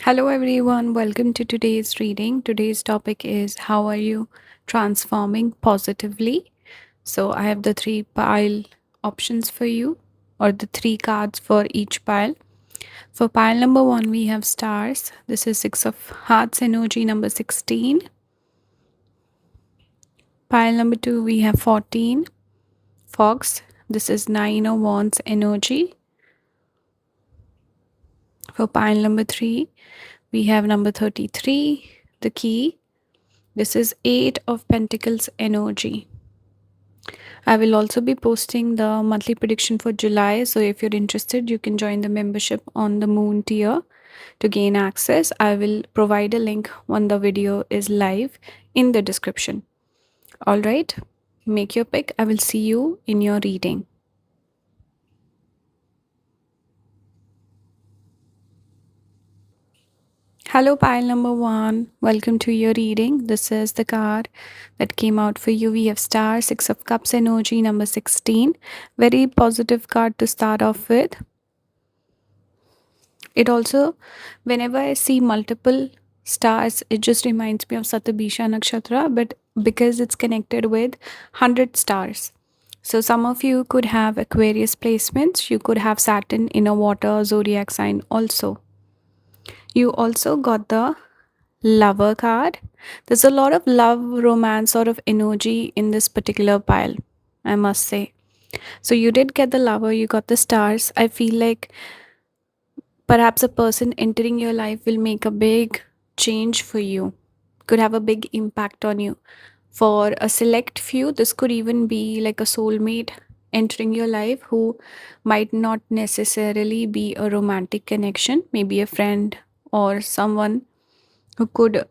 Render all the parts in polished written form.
Hello, everyone. Welcome to today's reading. Today's topic is how are you transforming positively? So, I have the three pile options for you, or the three cards for each pile. For pile number one, we have stars. This is Six of Hearts energy, number 16. Pile number two, we have 14, Fox. This is Nine of Wands energy. For pile number three, we have number 33, the key. This is Eight of Pentacles energy. I will also be posting the monthly prediction for July. So if you're interested, you can join the membership on the Moon tier to gain access. I will provide a link when the video is live in the description. All right, make your pick. I will see you in your reading. Hello, pile number one. Welcome to your reading. This is the card that came out for you. We have Star, Six of Cups energy, number 16. Very positive card to start off with. It also, whenever I see multiple stars, it just reminds me of Satabisha Nakshatra, but because it's connected with 100 stars. So some of you could have Aquarius placements, you could have Saturn in a water zodiac sign also. You also got the lover card. There's a lot of love, romance sort of energy in this particular pile, I must say. So you did get the lover, you got the stars. I feel like perhaps a person entering your life will make a big change for you, could have a big impact on you. For a select few, this could even be like a soulmate entering your life who might not necessarily be a romantic connection, maybe a friend or someone who could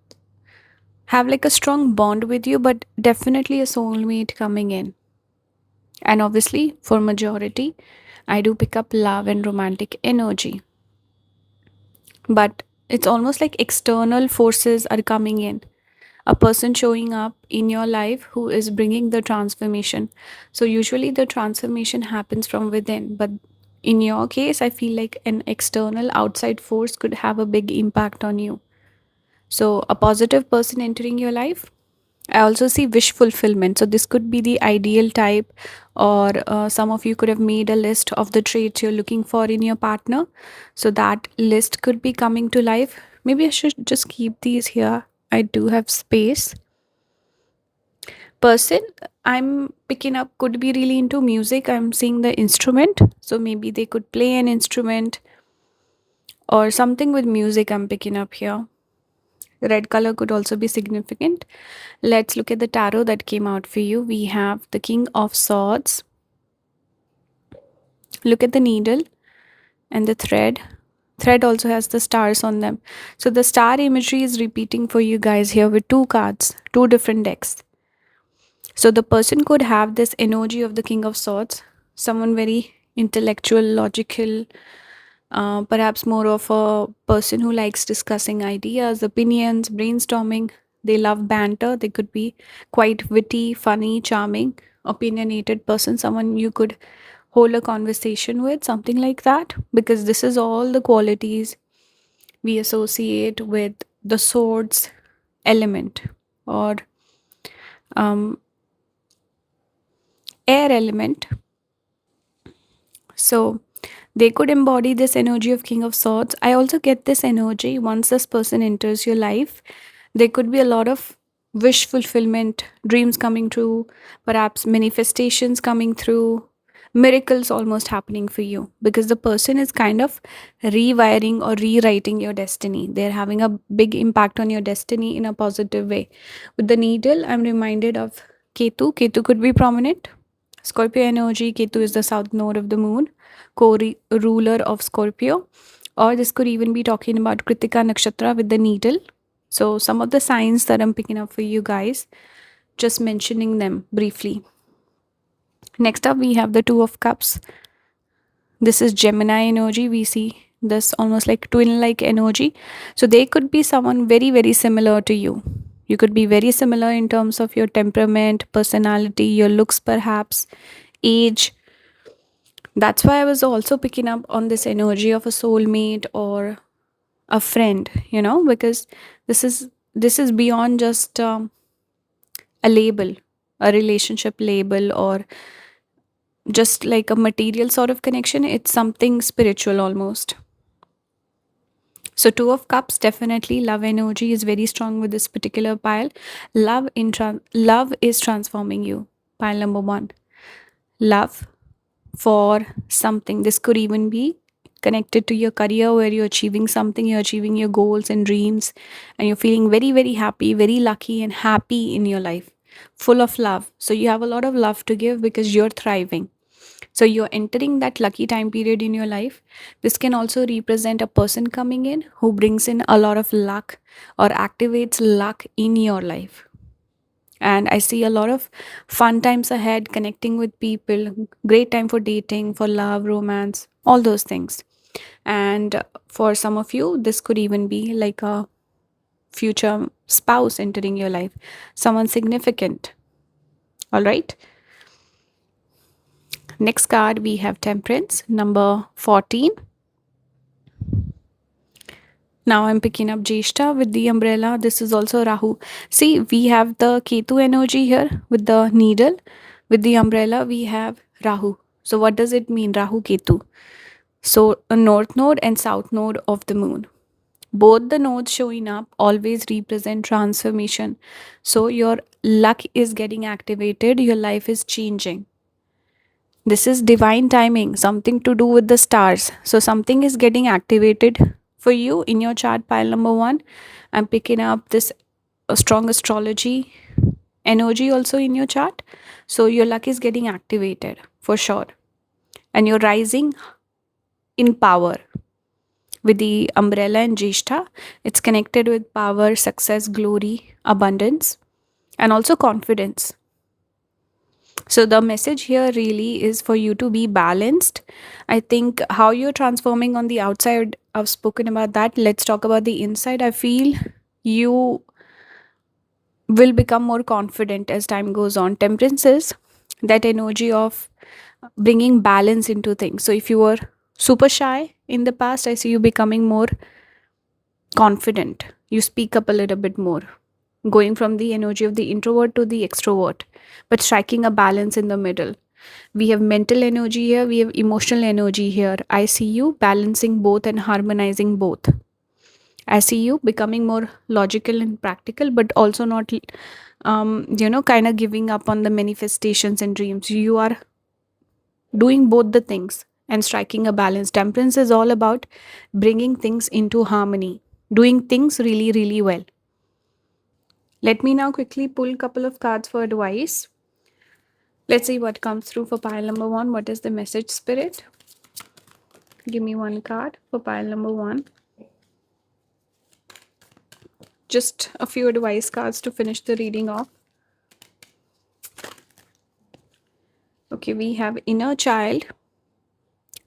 have like a strong bond with you, but definitely a soulmate coming in. And obviously, for majority, I do pick up love and romantic energy. But it's almost like external forces are coming in, a person showing up in your life who is bringing the transformation. So usually the transformation happens from within, but in your case I feel like an external outside force could have a big impact on you. So a positive person entering your life. I also see wish fulfillment. So this could be the ideal type, or some of you could have made a list of the traits you're looking for in your partner. So that list could be coming to life. Maybe I should just keep these here. I do have space. Person I'm picking up could be really into music. I'm seeing the instrument. So maybe they could play an instrument or something with music I'm picking up here. Red color could also be significant. Let's look at the tarot that came out for you. We have the King of Swords. Look at the needle and the thread. Thread also has the stars on them. So the star imagery is repeating for you guys here with two cards, two different decks. So the person could have this energy of the King of Swords, someone very intellectual, logical, perhaps more of a person who likes discussing ideas, opinions, brainstorming. They love banter. They could be quite witty, funny, charming, opinionated person, someone you could hold a conversation with, something like that, because this is all the qualities we associate with the swords element, or um, air element. So they could embody this energy of King of Swords. I also get this energy once this person enters your life. There could be a lot of wish fulfillment, dreams coming true, perhaps manifestations coming through, miracles almost happening for you, because the person is kind of rewiring or rewriting your destiny. They're having a big impact on your destiny in a positive way. With the needle, I'm reminded of Ketu. Ketu could be prominent. Scorpio energy. Ketu is the south node of the moon, co-ruler of Scorpio. Or this could even be talking about Kritika Nakshatra with the needle. So some of the signs that I'm picking up for you guys, just mentioning them briefly. Next up, we have the Two of Cups. This is Gemini energy. We see this almost like twin-like energy. So they could be someone very, very similar to you. You could be very similar in terms of your temperament, personality, your looks perhaps, age. That's why I was also picking up on this energy of a soulmate, or a friend, because this is beyond just a label, a relationship label, or just like a material sort of connection. It's something spiritual almost. So two of cups, definitely love energy is very strong with this particular pile. Love is transforming you. Pile number 1. Love for something. This could even be connected to your career, where you're achieving something, you're achieving your goals and dreams, and you're feeling very, very happy, very lucky, and happy in your life, full of love. So you have a lot of love to give because you're thriving. So you're entering that lucky time period in your life. This can also represent a person coming in who brings in a lot of luck or activates luck in your life. And I see a lot of fun times ahead, connecting with people, great time for dating, for love, romance, all those things. And for some of you, this could even be like a future spouse entering your life, someone significant. All right. Next card, we have Temperance, number 14. Now I'm picking up Jeshta with the umbrella. This is also Rahu. See, we have the Ketu energy here with the needle. With the umbrella, we have Rahu. So what does it mean, Rahu Ketu? So a north node and south node of the moon. Both the nodes showing up always represent transformation. So your luck is getting activated, your life is changing. This is divine timing, something to do with the stars. So something is getting activated for you in your chart, pile number 1. I'm picking up this strong astrology energy also in your chart. So your luck is getting activated for sure. And you're rising in power with the umbrella and Jeshta. It's connected with power, success, glory, abundance, and also confidence. So the message here really is for you to be balanced. I think how you're transforming on the outside, I've spoken about that. Let's talk about the inside. I feel you will become more confident as time goes on. Temperance is that energy of bringing balance into things. So if you were super shy in the past, I see you becoming more confident. You speak up a little bit more, going from the energy of the introvert to the extrovert, but striking a balance in the middle. We have mental energy here, we have emotional energy here. I see you balancing both and harmonizing both. I see you becoming more logical and practical, but also not, kind of giving up on the manifestations and dreams. You are doing both the things and striking a balance. Temperance is all about bringing things into harmony, doing things really, really well. Let me now quickly pull a couple of cards for advice. Let's see what comes through for pile number 1. What is the message, Spirit? Give me one card for pile number 1. Just a few advice cards to finish the reading off. Okay, we have inner child,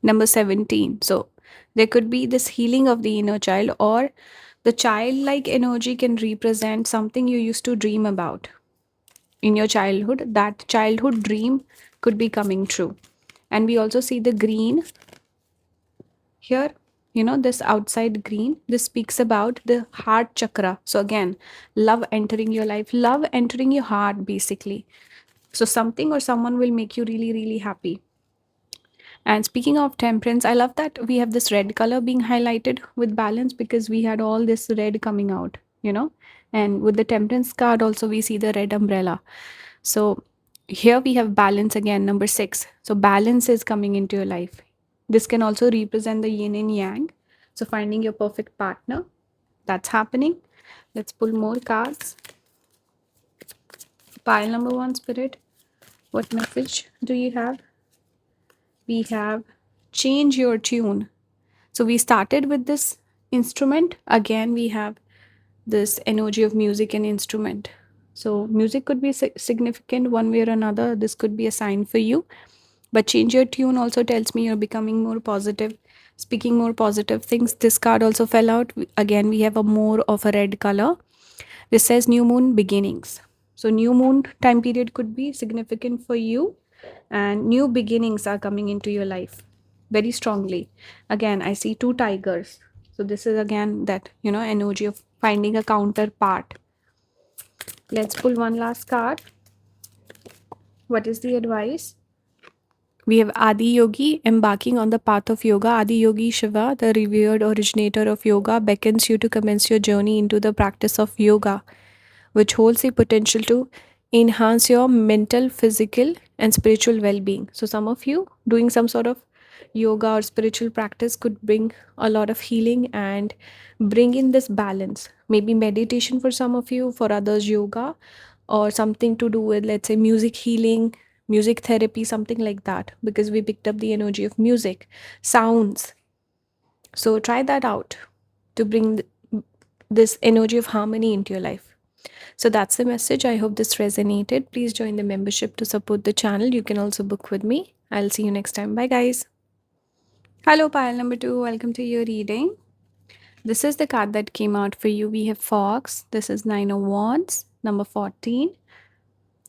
number 17. So there could be this healing of the inner child, or the childlike energy can represent something you used to dream about in your childhood. That childhood dream could be coming true. And we also see the green here, this outside green. This speaks about the heart chakra. So again, love entering your life, love entering your heart basically. So something or someone will make you really, really happy. And speaking of temperance, I love that we have this red color being highlighted with balance, because we had all this red coming out, and with the temperance card also we see the red umbrella. So here we have balance again, number 6. So balance is coming into your life. This can also represent the yin and yang. So finding your perfect partner, that's happening. Let's pull more cards. Pile number 1, Spirit, what message do you have? We have change your tune. So we started with this instrument. Again, we have this energy of music and instrument. So music could be significant one way or another. This could be a sign for you. But change your tune also tells me you're becoming more positive, speaking more positive things. This card also fell out. Again, we have a more of a red color. This says new moon beginnings. So new moon time period could be significant for you, and new beginnings are coming into your life very strongly. Again, I see 2 tigers. So this is again that, energy of finding a counterpart. Let's pull one last card. What is the advice? We have Adi Yogi embarking on the path of yoga. Adi Yogi Shiva, the revered originator of yoga, beckons you to commence your journey into the practice of yoga, which holds the potential to enhance your mental, physical, and spiritual well being. So, some of you doing some sort of yoga or spiritual practice could bring a lot of healing and bring in this balance. Maybe meditation for some of you, for others, yoga, or something to do with, let's say, music healing, music therapy, something like that, because we picked up the energy of music, sounds. So, try that out to bring this energy of harmony into your life. So that's the message. I hope this resonated. Please join the membership to support the channel. You can also book with me. I'll see you next time. Bye, guys. Hello, pile number 2. Welcome to your reading. This is the card that came out for you. We have Fox. This is 9 of Wands, number 14.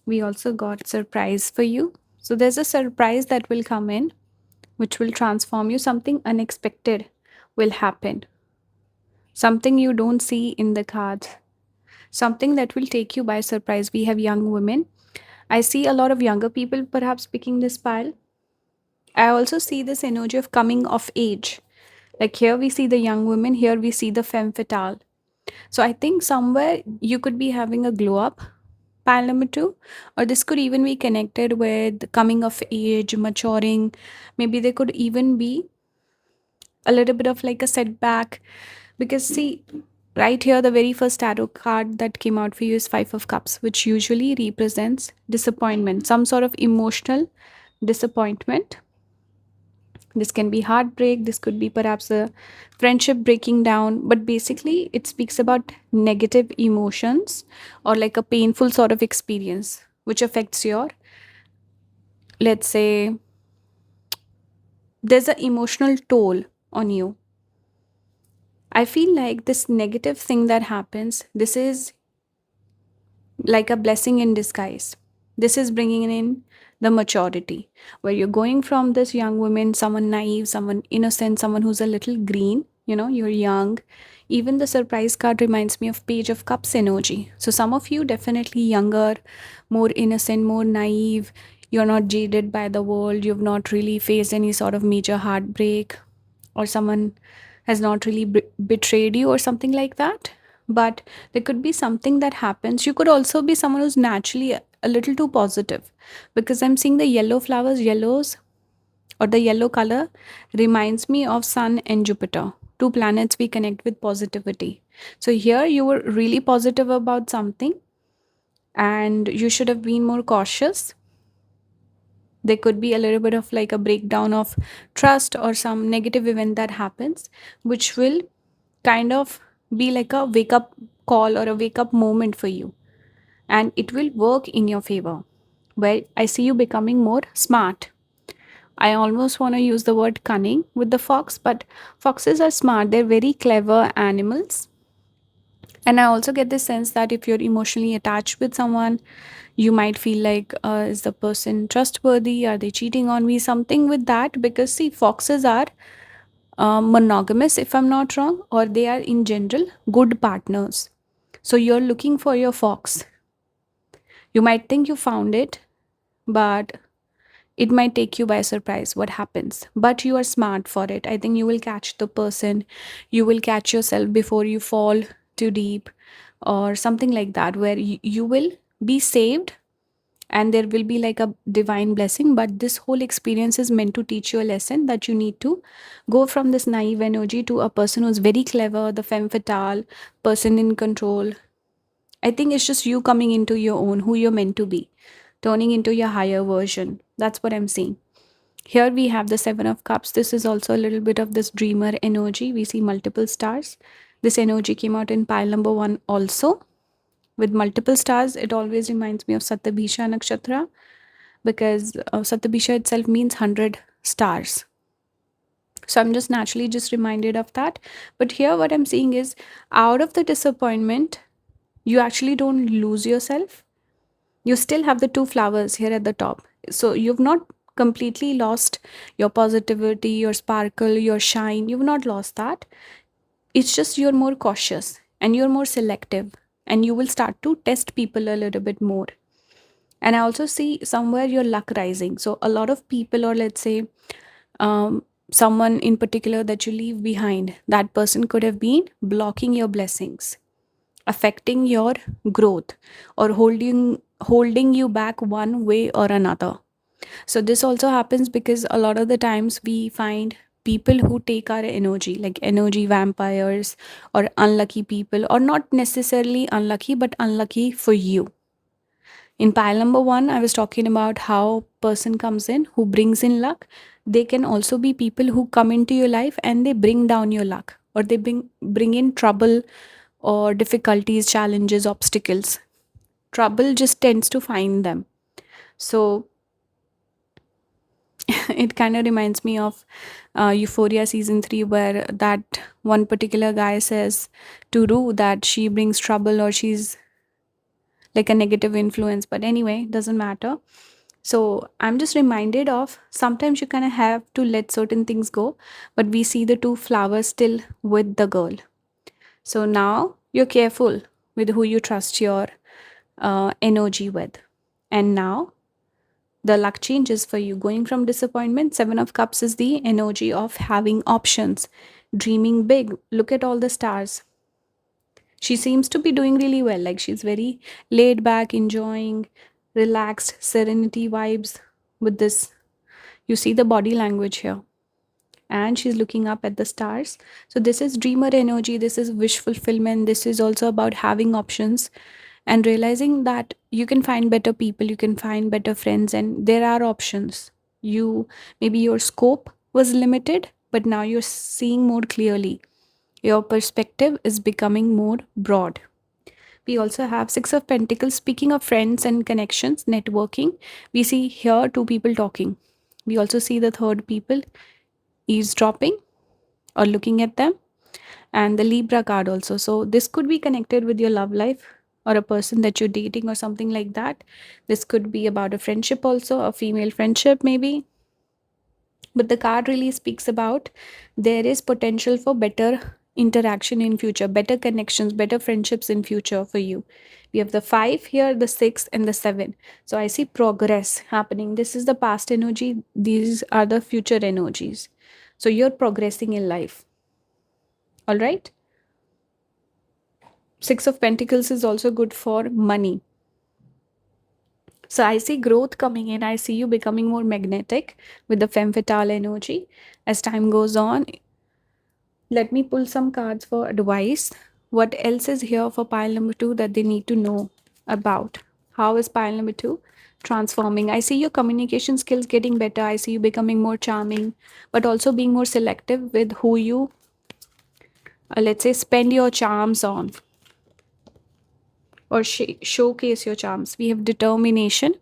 We also got surprise for you. So there's a surprise that will come in, which will transform you. Something unexpected will happen. Something you don't see in the cards. Something that will take you by surprise. We have young women. I see a lot of younger people perhaps picking this pile. I also see this energy of coming of age. Like here we see the young women, here we see the femme fatale. So I think somewhere you could be having a glow up, pile number 2, or this could even be connected with coming of age, maturing. Maybe there could even be a little bit of like a setback, because see, right here the very first tarot card that came out for you is 5 of Cups, which usually represents disappointment, some sort of emotional disappointment. This can be heartbreak, this could be perhaps a friendship breaking down, but basically it speaks about negative emotions or like a painful sort of experience which affects your, let's say, there's an emotional toll on you. I feel like this negative thing that happens, this is like a blessing in disguise. This is bringing in the maturity, where you're going from this young woman, someone naive, someone innocent, someone who's a little green, you're young. Even the surprise card reminds me of Page of Cups energy. So some of you definitely younger, more innocent, more naive. You're not jaded by the world. You've not really faced any sort of major heartbreak, or someone has not really betrayed you or something like that. But there could be something that happens. You could also be someone who's naturally a little too positive, because I'm seeing the yellow flowers. Yellows, or the yellow color, reminds me of Sun and Jupiter, two planets we connect with positivity. So here you were really positive about something and you should have been more cautious. There could be a little bit of like a breakdown of trust or some negative event that happens, which will kind of be like a wake up call or a wake up moment for you, and it will work in your favor, where I see you becoming more smart. I almost want to use the word cunning with the fox, but foxes are smart, they're very clever animals. And I also get this sense that if you're emotionally attached with someone, you might feel like, is the person trustworthy? Are they cheating on me? Something with that. Because, see, foxes are monogamous, if I'm not wrong, or they are in general good partners. So you're looking for your fox. You might think you found it, but it might take you by surprise what happens. But you are smart for it. I think you will catch the person, you will catch yourself before you fall too deep, or something like that, where you will be saved and there will be like a divine blessing. But this whole experience is meant to teach you a lesson, that you need to go from this naive energy to a person who's very clever, the femme fatale, person in control. I think it's just you coming into your own, who you're meant to be, turning into your higher version. That's what I'm seeing. Here we have the 7 of Cups. This is also a little bit of this dreamer energy. We see multiple stars. This energy came out in pile number 1 also. With multiple stars, it always reminds me of Satabhisha Nakshatra, because Satabhisha itself means 100 stars. So I'm just naturally just reminded of that. But here what I'm seeing is, out of the disappointment, you actually don't lose yourself. You still have the 2 flowers here at the top. So you've not completely lost your positivity, your sparkle, your shine. You've not lost that. It's just you're more cautious and you're more selective, and you will start to test people a little bit more. And I also see somewhere your luck rising. So a lot of people, or let's say um, someone in particular that you leave behind, that person could have been blocking your blessings, affecting your growth, or holding you back one way or another. So this also happens because a lot of the times we find people who take our energy, like energy vampires or unlucky people, or not necessarily unlucky, but unlucky for you. In pile number 1, I was talking about how person comes in who brings in luck. They can also be people who come into your life and they bring down your luck, or they bring in trouble or difficulties, challenges, obstacles. Trouble just tends to find them. So it kind of reminds me of Euphoria season 3, where that one particular guy says to Rue that she brings trouble, or she's like a negative influence. But anyway, doesn't matter. So I'm just reminded of sometimes you kind of have to let certain things go, but we see the two flowers still with the girl. So now you're careful with who you trust your energy with. And now the luck changes for you. Going from disappointment, Seven of Cups is the energy of having options, dreaming big. Look at all the stars. She seems to be doing really well. Like she's very laid back, enjoying relaxed serenity vibes with this. You see the body language here. And she's looking up at the stars. So, this is dreamer energy. This is wish fulfillment. This is also about having options and realizing that you can find better people, you can find better friends, and there are options. You, maybe your scope was limited, but now you're seeing more clearly. Your perspective is becoming more broad. We also have Six of Pentacles. Speaking of friends and connections, networking, we see here two people talking. We also see the third people eavesdropping or looking at them, and the Libra card also. So this could be connected with your love life or a person that you're dating or something like that. This could be about a friendship also, a female friendship maybe. But the card really speaks about there is potential for better interaction in future, better connections, better friendships in future for you. We have the 5 here, the 6 and the 7. So I see progress happening. This is the past energy, these are the future energies. So you're progressing in life. All right? Six of Pentacles is also good for money. So I see growth coming in. I see you becoming more magnetic with the femme fatale energy as time goes on. Let me pull some cards for advice. What else is here for pile number 2 that they need to know about? How is pile number 2 transforming? I see your communication skills getting better. I see you becoming more charming, but also being more selective with who you, let's say, spend your charms on, or showcase your charms. We have determination.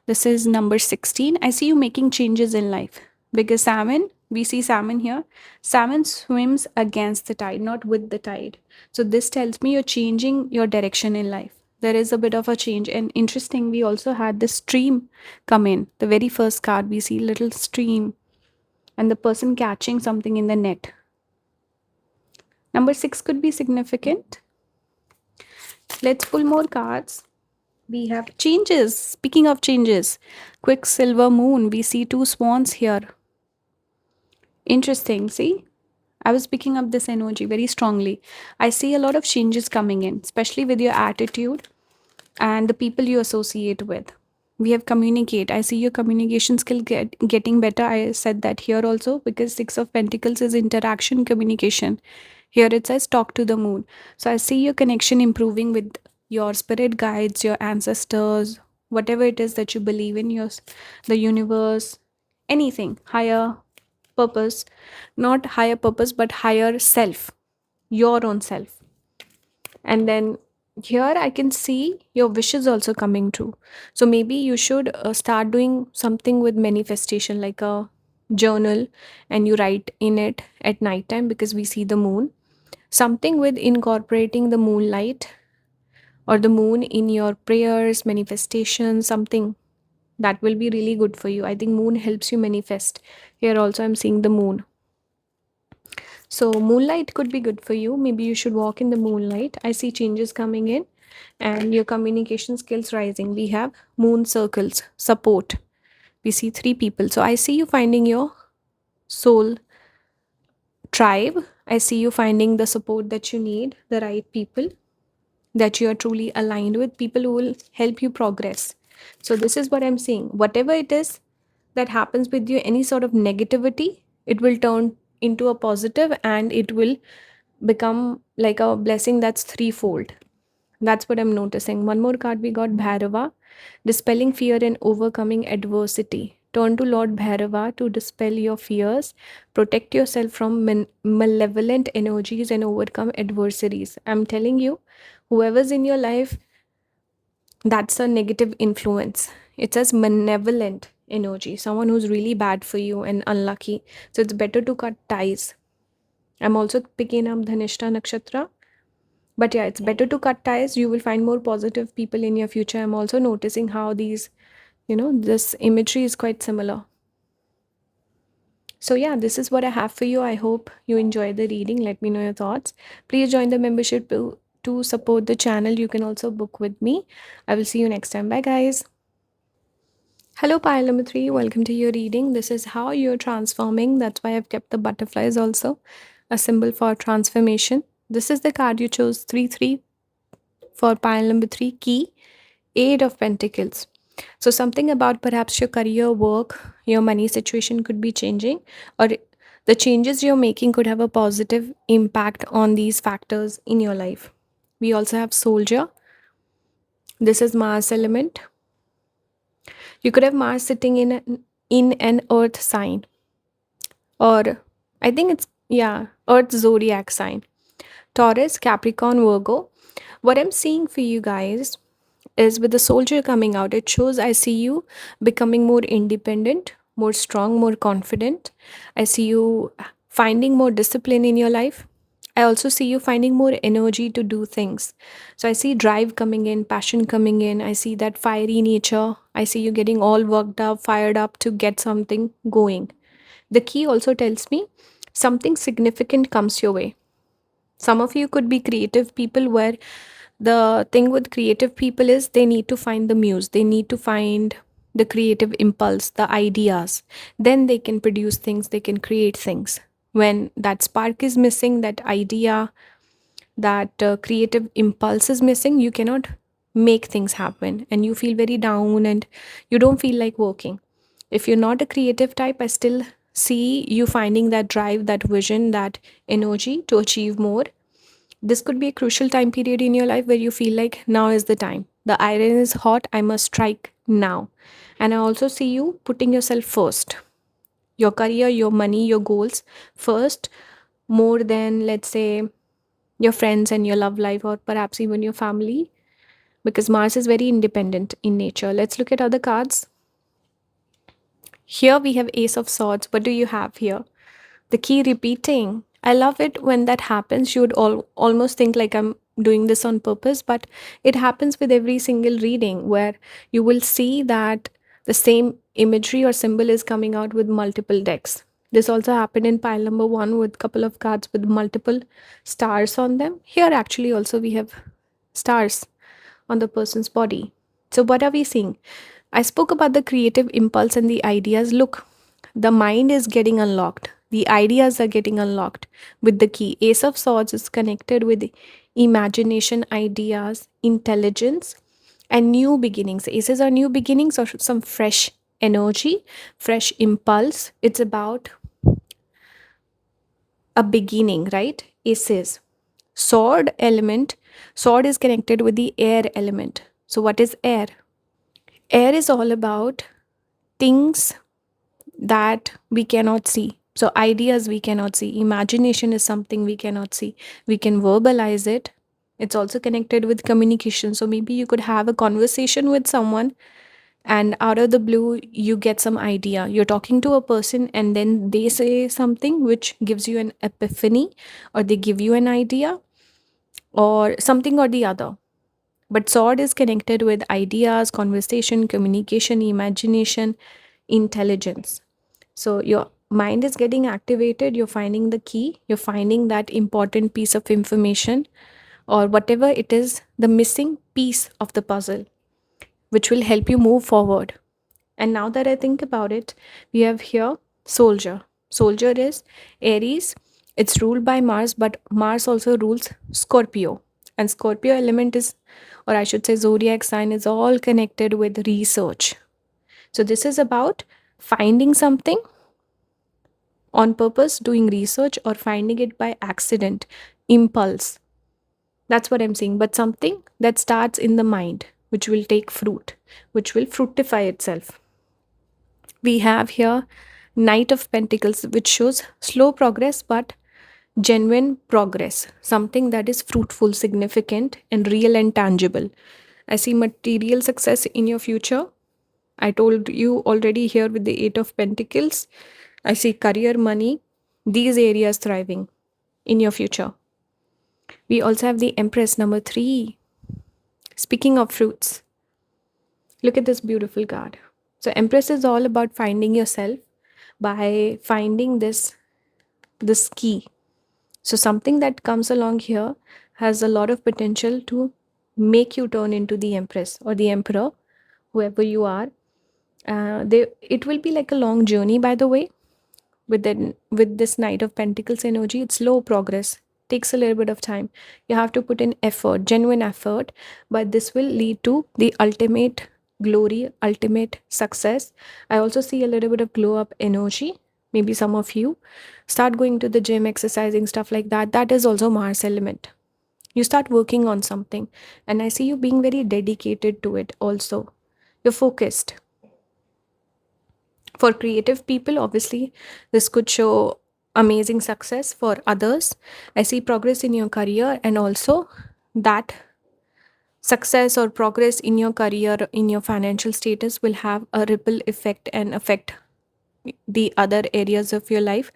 This is number 16. I see you making changes in life because salmon, we see salmon here. Salmon swims against the tide, not with the tide. So this tells me you're changing your direction in life. There is a bit of a change. And interesting, we also had the stream come in. The very first card, we see little stream and the person catching something in the net. Number 6 could be significant. Let's pull more cards. We have changes. Speaking of changes, Quicksilver Moon. We see two swans here. Interesting. See, I was picking up this energy very strongly. I see a lot of changes coming in, especially with your attitude and the people you associate with. We have communicate. I see your communication skill getting better. I said that here also because Six of Pentacles is interaction, communication. Here it says talk to the moon. So I see your connection improving with your spirit guides, your ancestors, whatever it is that you believe in, the universe, anything higher purpose, not higher purpose, but higher self, your own self. And then here I can see your wishes also coming true. So maybe you should start doing something with manifestation, like a journal, and you write in it at night time because we see the moon. Something with incorporating the moonlight or the moon in your prayers, manifestation, something that will be really good for you. I think moon helps you manifest. Here also I'm seeing the moon. So, moonlight could be good for you. Maybe you should walk in the moonlight. I see changes coming in and your communication skills rising. We have moon circles, support. We see three people. So, I see you finding your soul tribe. I see you finding the support that you need, the right people that you are truly aligned with, people who will help you progress. So, this is what I'm seeing. Whatever it is that happens with you, any sort of negativity, it will turn into a positive and it will become like a blessing that's threefold. That's what I'm noticing. One more card we got Bhairava, dispelling fear and overcoming adversity. Turn to Lord Bhairava to dispel your fears, protect yourself from malevolent energies, and overcome adversaries. I'm telling you, whoever's in your life, that's a negative influence. It says malevolent energy, someone who's really bad for you and unlucky. So it's better to cut ties. I'm also picking up Dhanishta Nakshatra. But yeah, it's better to cut ties. You will find more positive people in your future. I'm also noticing how these, this imagery is quite similar. So yeah, this is what I have for you. I hope you enjoyed the reading. Let me know your thoughts. Please join the membership to support the channel. You can also book with me. I will see you next time. Bye, guys. Hello, pile number 3. Welcome to your reading. This is how you're transforming. That's why I've kept the butterflies also, a symbol for transformation. This is the card you chose 3 3 for pile number 3, key, 8 of Pentacles. So, something about perhaps your career, work, your money situation could be changing, or the changes you're making could have a positive impact on these factors in your life. We also have Soldier. This is Mars element. You could have Mars sitting in an earth sign, or I think it's, yeah, earth zodiac sign. Taurus, Capricorn, Virgo. What I'm seeing for you guys is with the soldier coming out, it shows I see you becoming more independent, more strong, more confident. I see you finding more discipline in your life. I also see you finding more energy to do things. So I see drive coming in, passion coming in. I see that fiery nature. I see you getting all worked up, fired up to get something going. The key also tells me something significant comes your way. Some of you could be creative people where the thing with creative people is they need to find the muse, they need to find the creative impulse, the ideas. Then they can produce things, they can create things. When that spark is missing, that idea, that creative impulse is missing, you cannot make things happen and you feel very down and you don't feel like working. If you're not a creative type, I still see you finding that drive, that vision, that energy to achieve more. This could be a crucial time period in your life where you feel like now is the time. The iron is hot, I must strike now. And I also see you putting yourself first. Your career, your money, your goals first, more than, let's say, your friends and your love life, or perhaps even your family, because Mars is very independent in nature. Let's look at other cards. Here we have Ace of Swords. What do you have here? The key repeating. I love it when that happens. You would almost think like I'm doing this on purpose, but it happens with every single reading where you will see that the same imagery or symbol is coming out with multiple decks. This also happened in pile number 1 with couple of cards with multiple stars on them. Here actually also we have stars on the person's body. So what are we seeing? I spoke about the creative impulse and the ideas. Look, the mind is getting unlocked. The ideas are getting unlocked with the key. Ace of Swords is connected with imagination, ideas, intelligence, and new beginnings. Aces are new beginnings or some fresh energy, fresh impulse. It's about a beginning, right? Aces. Sword element. Sword is connected with the air element. So, what is air? Air is all about things that we cannot see. So, ideas we cannot see. Imagination is something we cannot see. We can verbalize it. It's also connected with communication. So, maybe you could have a conversation with someone and out of the blue, you get some idea. You're talking to a person and then they say something which gives you an epiphany, or they give you an idea or something or the other. But sword is connected with ideas, conversation, communication, imagination, intelligence. So your mind is getting activated, you're finding the key, you're finding that important piece of information, or whatever it is, the missing piece of the puzzle, which will help you move forward. And now that I think about it, we have here soldier. Soldier is Aries. It's ruled by Mars, but Mars also rules Scorpio. And Scorpio element is, or I should say, zodiac sign is all connected with research. So this is about finding something on purpose, doing research, or finding it by accident, impulse. That's what I'm saying. But something that starts in the mind, which will take fruit, which will fructify itself. We have here Knight of Pentacles, which shows slow progress but genuine progress, something that is fruitful, significant, and real and tangible. I see material success in your future. I told you already here with the Eight of Pentacles. I see career, money, these areas thriving in your future. We also have the Empress number 3. Speaking of fruits, look at this beautiful card. So Empress is all about finding yourself by finding this key. So something that comes along here has a lot of potential to make you turn into the Empress or the Emperor, whoever you are. It will be like a long journey, by the way. With this Knight of Pentacles energy, it's slow progress, takes a little bit of time. You have to put in effort, genuine effort, but this will lead to the ultimate glory, ultimate success. I also see a little bit of glow up energy. Maybe some of you start going to the gym, exercising, stuff like that. That is also Mars element. You start working on something, and I see you being very dedicated to it also. You're focused. For creative people, obviously, this could show amazing success. For others, I see progress in your career, and also that success or progress in your career, in your financial status, will have a ripple effect and affect the other areas of your life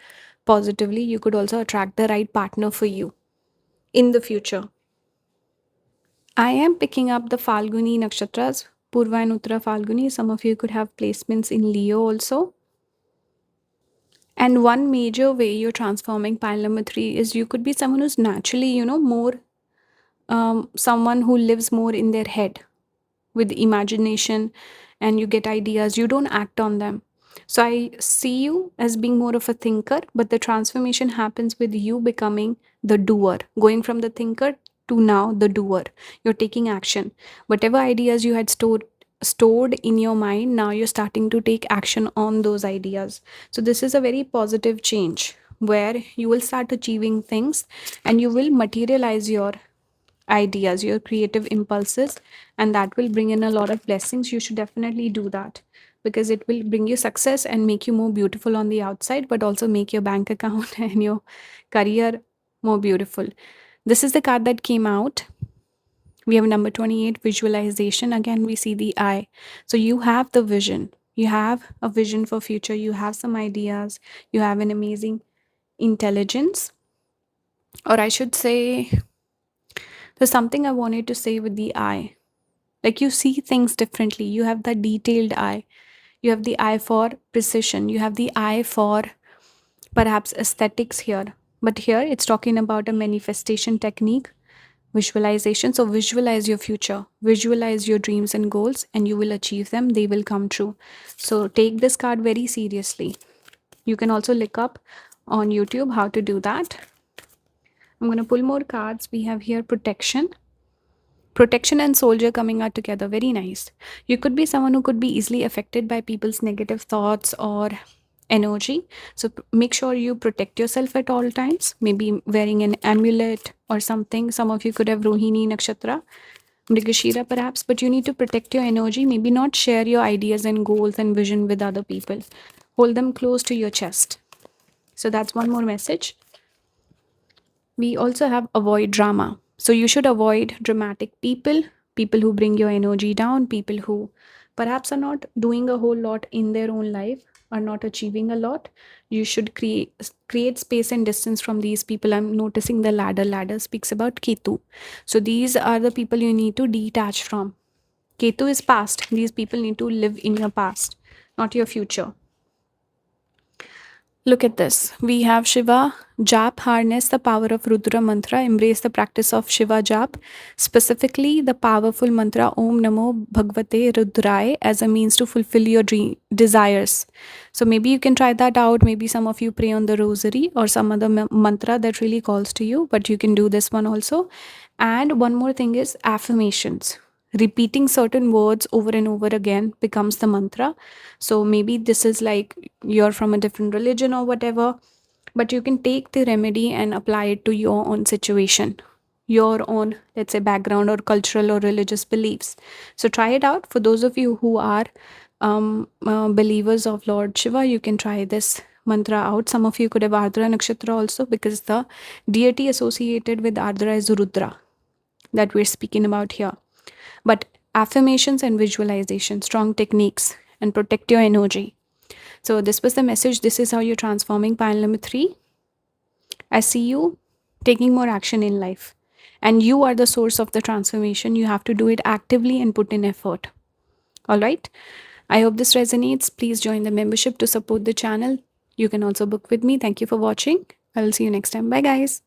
positively. You could also attract the right partner for you in the future. I am picking up the Falguni nakshatras, Purva and Uttara Falguni. Some of you could have placements in Leo also. And one major way you're transforming pile number 3 is you could be someone who's naturally, more someone who lives more in their head with imagination, and you get ideas, you don't act on them. So I see you as being more of a thinker, but the transformation happens with you becoming the doer, going from the thinker to now the doer. You're taking action. Whatever ideas you had stored in your mind, now you're starting to take action on those ideas. So this is a very positive change where you will start achieving things, and you will materialize your ideas, your creative impulses, and that will bring in a lot of blessings. You should definitely do that because it will bring you success and make you more beautiful on the outside, but also make your bank account and your career more beautiful. This is the card that came out. We have number 28, visualization. Again, we see the eye. So you have the vision. You have a vision for future. You have some ideas. You have an amazing intelligence. Or I should say, there's something I wanted to say with the eye. Like you see things differently. You have the detailed eye. You have the eye for precision. You have the eye for perhaps aesthetics here. But here it's talking about a manifestation technique, visualization. So visualize your future, visualize your dreams and goals, and you will achieve them. They will come true. So take this card very seriously. You can also look up on YouTube how to do that. I'm going to pull more cards. We have here protection. Protection and soldier coming out together. Very nice. You could be someone who could be easily affected by people's negative thoughts or energy. So make sure you protect yourself at all times. Maybe wearing an amulet or something. Some of you could have Rohini Nakshatra, Mrigashira perhaps, but you need to protect your energy. Maybe not share your ideas and goals and vision with other people. Hold them close to your chest. So that's one more message. We also have avoid drama. So you should avoid dramatic people, people who bring your energy down, people who perhaps are not doing a whole lot in their own life, are not achieving a lot. You should create space and distance from these people. I'm noticing the ladder. Ladder speaks about Ketu. So these are the people you need to detach from. Ketu is past. These people need to live in your past, not your future. Look at this. We have Shiva Jap, harness the power of Rudra mantra, embrace the practice of Shiva Jap, specifically the powerful mantra Om Namo Bhagavate Rudraya as a means to fulfill your desires. So maybe you can try that out. Maybe some of you pray on the rosary or some other mantra that really calls to you, but you can do this one also. And one more thing is affirmations. Repeating certain words over and over again becomes the mantra. So maybe this is like you're from a different religion or whatever, but you can take the remedy and apply it to your own situation, your own, let's say, background or cultural or religious beliefs. So try it out. For those of you who are believers of Lord Shiva, you can try this mantra out. Some of you could have Ardra Nakshatra also, because the deity associated with Ardra is Rudra that we're speaking about here. But affirmations and visualization, strong techniques, and protect your energy. So this was the message. This is how you're transforming. Pile number 3. I see you taking more action in life. And you are the source of the transformation. You have to do it actively and put in effort. All right. I hope this resonates. Please join the membership to support the channel. You can also book with me. Thank you for watching. I will see you next time. Bye, guys.